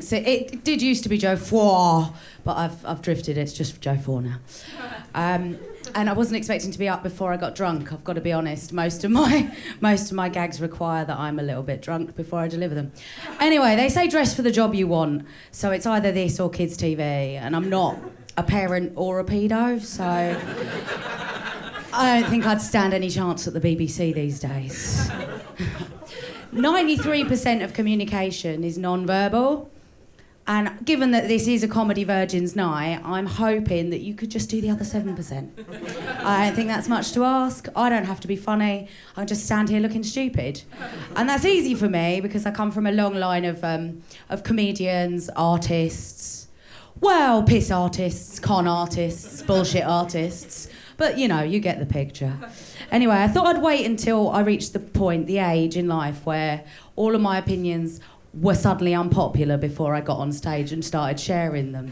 thanks. It did used to be Phaure, but I've drifted. It's just Phaure now. And I wasn't expecting to be up before I got drunk. I've got to be honest. Most of my gags require that I'm a little bit drunk before I deliver them. Anyway, they say dress for the job you want, so it's either this or kids' TV, and I'm not a parent or a pedo, so I don't think I'd stand any chance at the BBC these days. 93% of communication is non-verbal. And given that this is a Comedy Virgins night, I'm hoping that you could just do the other 7%. I don't think that's much to ask. I don't have to be funny. I just stand here looking stupid. And that's easy for me because I come from a long line of comedians, artists, well, piss artists, con artists, bullshit artists. But, you know, you get the picture. Anyway, I thought I'd wait until I reached the age in life where all of my opinions were suddenly unpopular before I got on stage and started sharing them.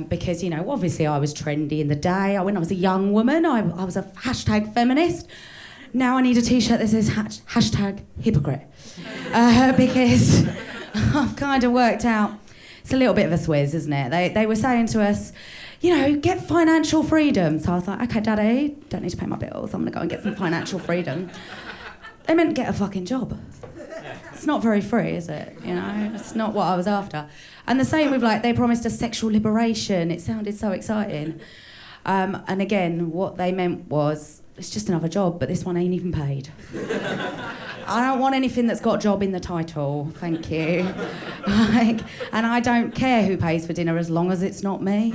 Because, you know, obviously I was trendy in the day. When I was a young woman, I was a hashtag feminist. Now I need a T-shirt that says hashtag hypocrite. Because I've kind of worked out, it's a little bit of a swizz, isn't it? They were saying to us, you know, get financial freedom. So I was like, okay, Daddy, don't need to pay my bills. I'm going to go and get some financial freedom. They meant get a fucking job. It's not very free, is it? You know, it's not what I was after. And the same with, like, they promised us sexual liberation. It sounded so exciting. And again, what they meant was, it's just another job, but this one ain't even paid. I don't want anything that's got job in the title, thank you. And I don't care who pays for dinner as long as it's not me.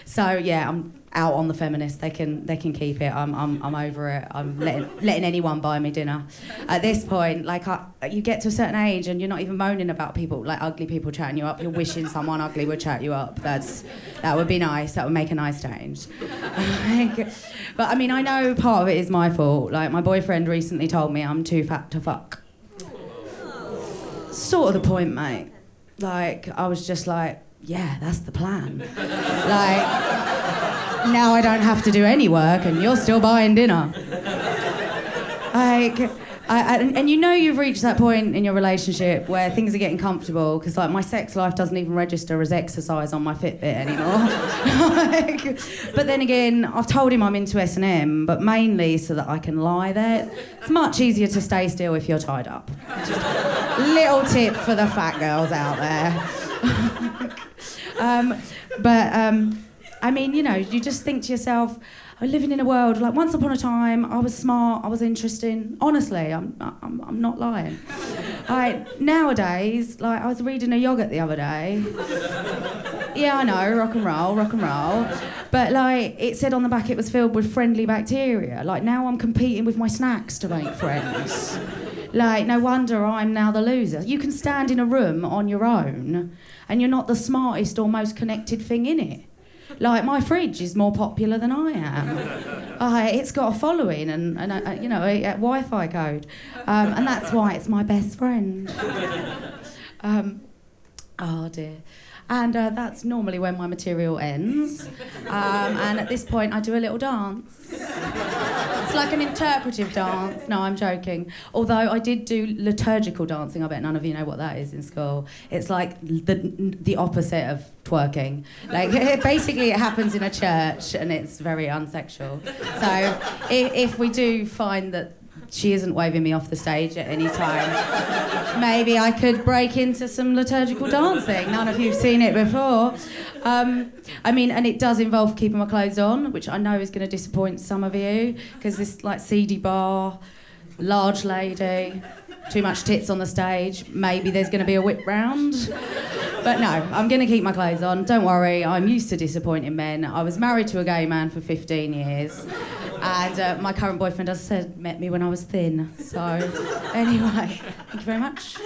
So yeah, I'm out on the feminists. They can keep it. I'm over it. I'm letting anyone buy me dinner. At this point, like you get to a certain age and you're not even moaning about people, like ugly people chatting you up. You're wishing someone ugly would chat you up. That would be nice. That would make a nice change. But I mean, I know part of it is my fault. Like my boyfriend recently told me I'm too fat to fuck. Sort of the point, mate. Like I was just like, yeah, that's the plan. Like. Now I don't have to do any work and you're still buying dinner. And you know you've reached that point in your relationship where things are getting comfortable because like my sex life doesn't even register as exercise on my Fitbit anymore. But then again, I've told him I'm into S&M, but mainly so that I can lie there. It's much easier to stay still if you're tied up. Just a little tip for the fat girls out there. I mean, you know, you just think to yourself, I'm living in a world, like once upon a time, I was smart, I was interesting. Honestly, I'm not lying. Nowadays, like I was reading a yoghurt the other day. Yeah, I know, rock and roll. But like, it said on the back it was filled with friendly bacteria. Like now I'm competing with my snacks to make friends. Like, no wonder I'm now the loser. You can stand in a room on your own and you're not the smartest or most connected thing in it. Like, my fridge is more popular than I am. It's got a following and you know, a Wi-Fi code. And that's why it's my best friend. Oh, dear. And that's normally when my material ends. And at this point, I do a little dance. It's like an interpretive dance. No, I'm joking. Although I did do liturgical dancing. I bet none of you know what that is in school. It's like the opposite of twerking. Like, basically, it happens in a church, and it's very unsexual. So if we do find that she isn't waving me off the stage at any time, maybe I could break into some liturgical dancing. None of you've seen it before. I mean, and it does involve keeping my clothes on, which I know is going to disappoint some of you, because this like seedy bar, large lady, too much tits on the stage, maybe there's going to be a whip round. But no, I'm going to keep my clothes on. Don't worry, I'm used to disappointing men. I was married to a gay man for 15 years. And my current boyfriend, as I said, met me when I was thin. So, anyway, thank you very much.